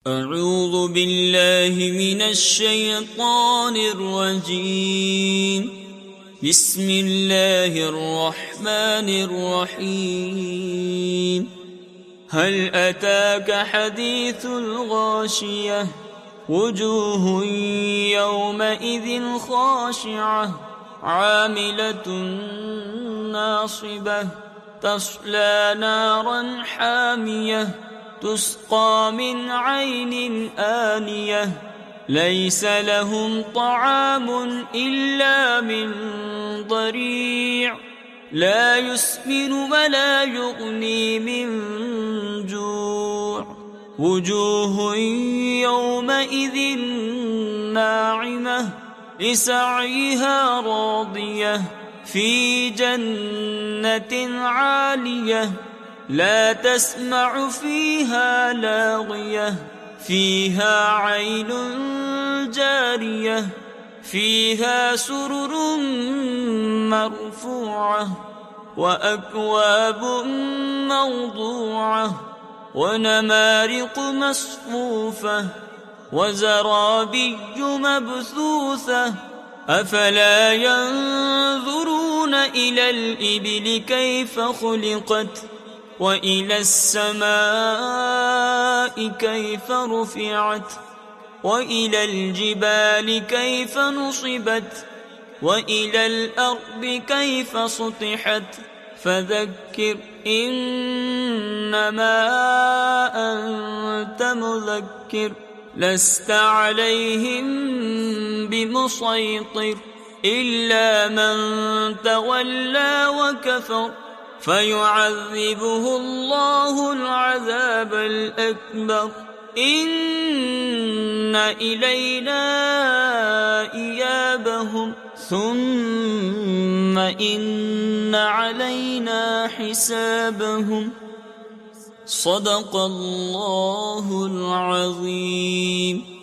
أعوذ بالله من الشيطان الرجيم. بسم الله الرحمن الرحيم. هل أتاك حديث الغاشية؟ وجوه يومئذ خاشعة عاملة ناصبة تصلى نارا حامية تسقى من عين آنية ليس لهم طعام إلا من ضريع لا يسمن ولا يغني من جوع وجوه يومئذ ناعمة لسعيها راضية في جنة عالية لا تسمع فيها لاغية فيها عين جارية فيها سرر مرفوعة وأكواب موضوعة ونمارق مصفوفة وزرابي مبثوثة أفلا ينظرون إلى الإبل كيف خلقت وإلى السماء كيف رفعت وإلى الجبال كيف نصبت وإلى الأرض كيف سطحت فذكر إنما أنت مذكر لست عليهم بمسيطر إلا من تولى وكفر فيعذبه الله العذاب الأكبر إن إلينا إيابهم ثم إن علينا حسابهم صدق الله العظيم.